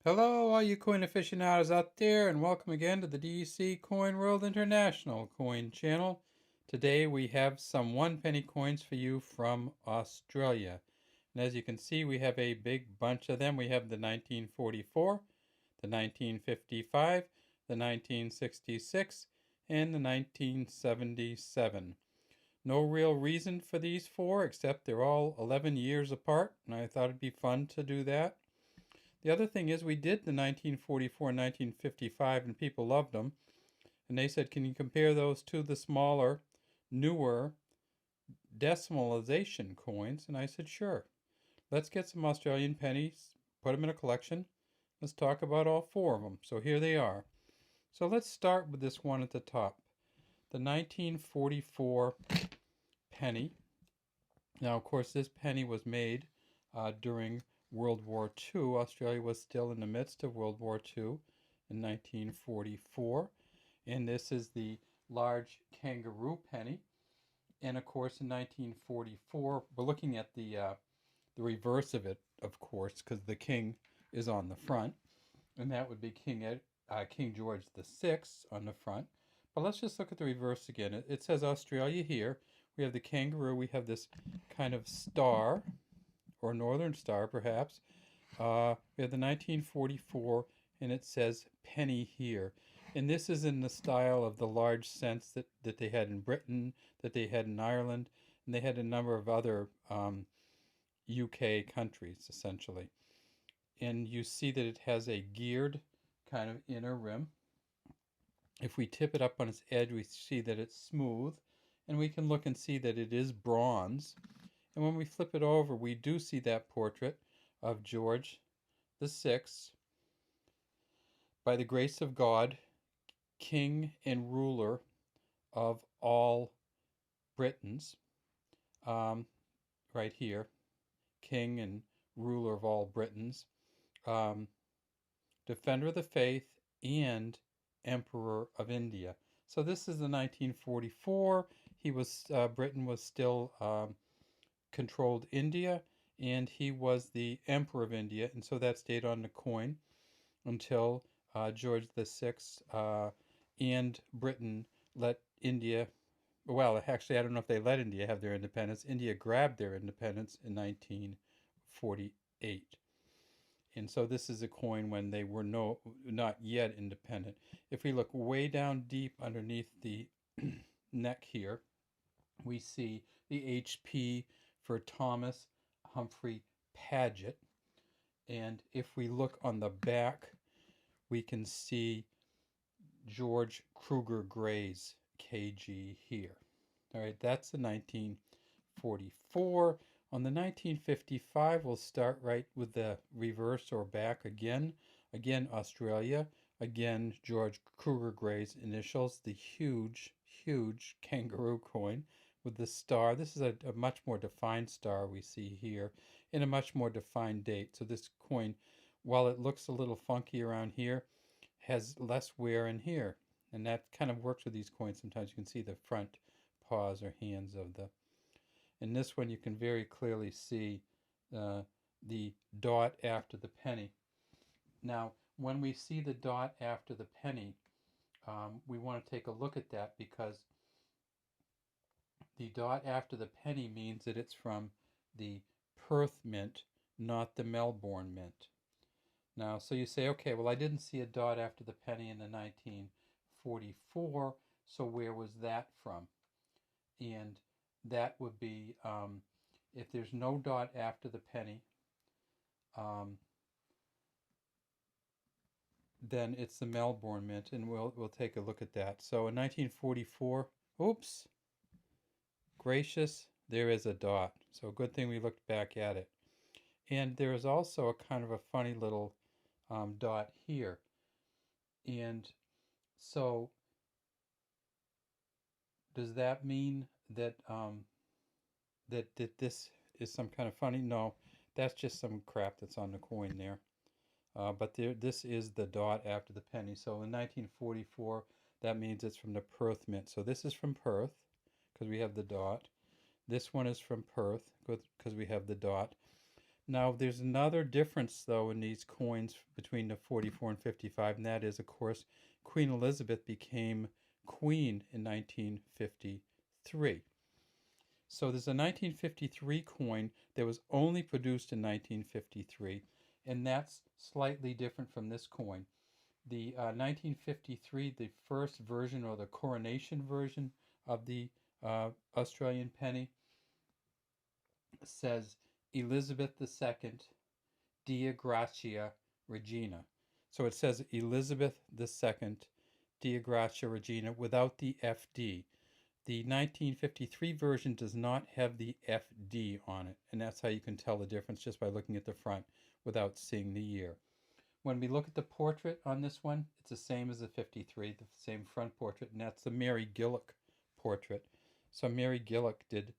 Hello, all you coin aficionados out there, and welcome again to the DC Coin World International Coin Channel. Today we have some 1 penny coins for you from Australia. And as you can see, we have a big bunch of them. We have the 1944, the 1955, the 1966, and the 1977. No real reason for these four, except they're all 11 years apart, and I thought it'd be fun to do that. The other thing is we did the 1944 and 1955 and people loved them. And they said, can you compare those to the smaller, newer decimalization coins? And I said, sure. Let's get some Australian pennies, put them in a collection. Let's talk about all four of them. So here they are. So let's start with this one at the top, the 1944 penny. Now, of course, this penny was made during World War II. Australia was still in the midst of World War II in 1944. And this is the large kangaroo penny. And of course, in 1944, we're looking at the reverse of it, of course, because the king is on the front. And that would be King George VI on the front. But let's just look at the reverse again. It says Australia here. We have the kangaroo. We have this kind of star, or Northern Star perhaps. We have the 1944, and it says penny here. And this is in the style of the large cents that they had in Britain, that they had in Ireland, and they had a number of other UK countries, essentially. And you see that it has a geared kind of inner rim. If we tip it up on its edge, we see that it's smooth, and we can look and see that it is bronze. And when we flip it over, we do see that portrait of George VI, by the grace of God, king and ruler of all Britons, right here, king and ruler of all Britons, defender of the faith, and emperor of India. So this is the 1944. Britain was still controlled India, and he was the emperor of India, and so that stayed on the coin until George VI and Britain let India, well, actually, I don't know if they let India have their independence. India grabbed their independence in 1948. And so this is a coin when they were not yet independent. If we look way down deep underneath the neck here, we see the HP for Thomas Humphrey Paget. And if we look on the back, we can see George Kruger Gray's KG here. All right, that's the 1944. On the 1955, we'll start right with the reverse or back again. Again, Australia. Again, George Kruger Gray's initials, the huge, huge kangaroo coin with the star. This is a much more defined star we see here in a much more defined date. So this coin, while it looks a little funky around here, has less wear in here. And that kind of works with these coins. Sometimes you can see the front paws or hands of the... In this one, you can very clearly see the dot after the penny. Now, when we see the dot after the penny, we want to take a look at that, because the dot after the penny means that it's from the Perth Mint, not the Melbourne Mint. Now, so you say, okay, well, I didn't see a dot after the penny in the 1944, so where was that from? And that would be, if there's no dot after the penny, then it's the Melbourne Mint, and we'll take a look at that. So in 1944, oops, gracious, there is a dot. So good thing we looked back at it. And there is also a kind of a funny little dot here. And so does that mean that that this is some kind of funny? No, that's just some crap that's on the coin there. But this is the dot after the penny. So in 1944, that means it's from the Perth Mint. So this is from Perth, because we have the dot. This one is from Perth, because we have the dot. Now, there's another difference, though, in these coins between the 44 and 55, and that is, of course, Queen Elizabeth became queen in 1953. So there's a 1953 coin that was only produced in 1953, and that's slightly different from this coin. The 1953, the first version or the coronation version of the Australian penny says Elizabeth II, Dea Gratia Regina. So it says Elizabeth II, Dea Gratia Regina without the FD. The 1953 version does not have the FD on it, and that's how you can tell the difference just by looking at the front without seeing the year. When we look at the portrait on this one, it's the same as the 53, the same front portrait, and that's the Mary Gillick portrait. So Mary Gillick did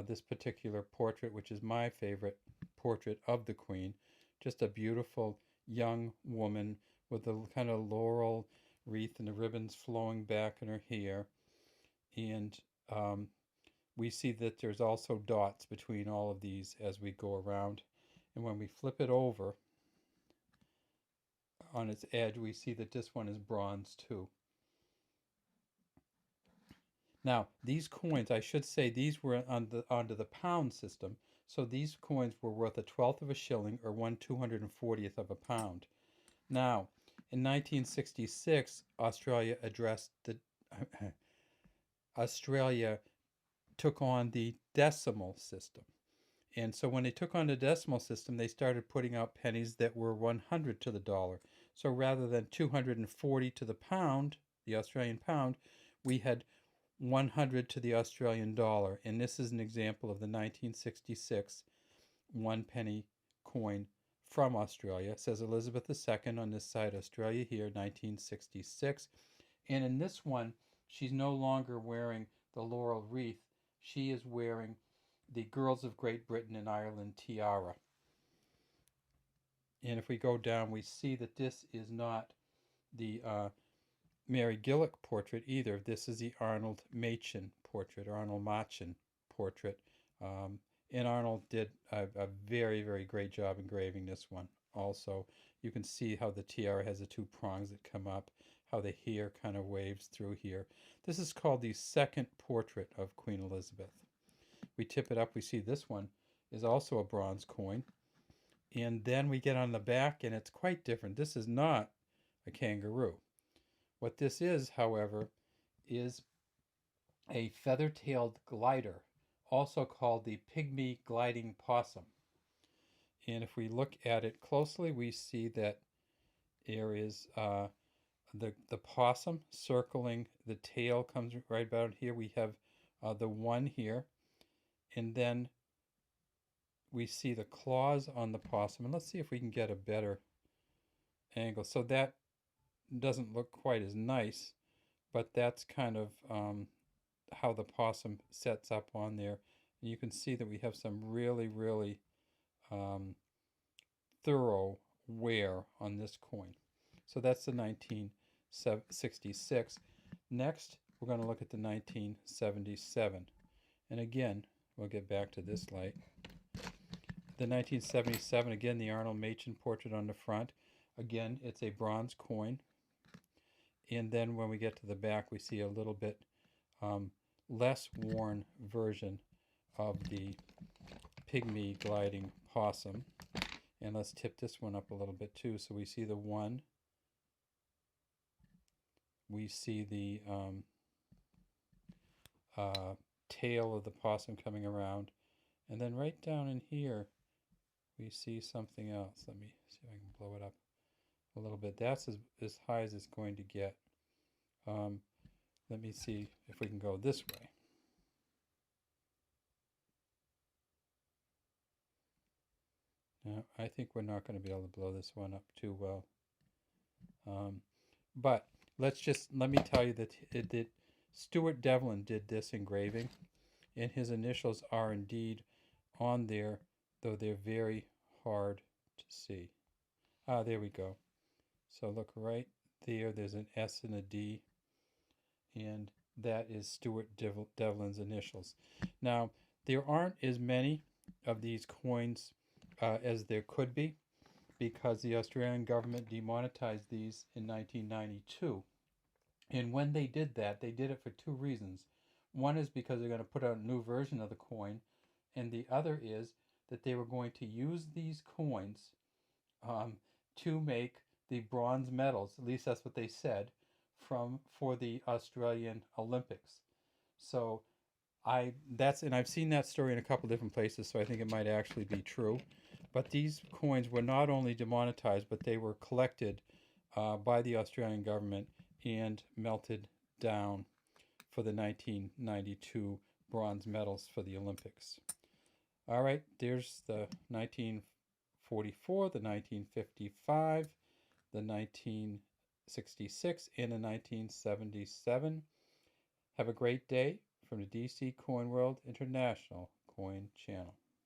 this particular portrait, which is my favorite portrait of the Queen. Just a beautiful young woman with a kind of laurel wreath and the ribbons flowing back in her hair. And we see that there's also dots between all of these as we go around. And when we flip it over on its edge, we see that this one is bronze too. Now, these coins, I should say, these were under the pound system. So these coins were worth a twelfth of a shilling or 1/240th of a pound. Now, in 1966, Australia took on the decimal system. And so when they took on the decimal system, they started putting out pennies that were 100 to the dollar. So rather than 240 to the pound, the Australian pound, we had 100 to the Australian dollar. And this is an example of the 1966 one penny coin from Australia. It says Elizabeth II on this side, Australia here, 1966. And in this one, she's no longer wearing the laurel wreath. She is wearing the Girls of Great Britain and Ireland tiara. And if we go down, we see that this is not the Mary Gillick portrait either. This is the Arnold Machin portrait, Arnold Machin portrait. And Arnold did a very, very great job engraving this one. Also, you can see how the tiara has the two prongs that come up, how the hair kind of waves through here. This is called the second portrait of Queen Elizabeth. We tip it up, we see this one is also a bronze coin. And then we get on the back, and it's quite different. This is not a kangaroo. What this is, however, is a feather-tailed glider, also called the Pygmy gliding possum. And if we look at it closely, we see that there is the possum circling, the tail comes right about here. We have the one here, and then we see the claws on the possum. And let's see if we can get a better angle. So that doesn't look quite as nice, but that's kind of how the possum sets up on there. And you can see that we have some really, really thorough wear on this coin. So that's the 1966. Next, we're going to look at the 1977. And again, we'll get back to this light. The 1977, again, the Arnold Machin portrait on the front. Again, it's a bronze coin. And then when we get to the back, we see a little bit less worn version of the Pygmy gliding possum. And let's tip this one up a little bit too. So we see the one. We see the tail of the possum coming around. And then right down in here, we see something else. Let me see if I can blow it up a little bit. That's as high as it's going to get. Let me see if we can go this way. Now, I think we're not going to be able to blow this one up too well. But let me tell you that Stuart Devlin did this engraving, and his initials are indeed on there, though they're very hard to see. There we go. So look right there, there's an S and a D, and that is Stuart Devlin's initials. Now, there aren't as many of these coins as there could be, because the Australian government demonetized these in 1992. And when they did that, they did it for two reasons. One is because they're going to put out a new version of the coin, and the other is that they were going to use these coins um, to make the bronze medals. At least that's what they said for the Australian Olympics. So and I've seen that story in a couple different places, so I think it might actually be true. But these coins were not only demonetized, but they were collected by the Australian government and melted down for the 1992 bronze medals for the Olympics. All right, there's the 1944, the 1955, the 1966, and the 1977. Have a great day from the DC Coin World International Coin Channel.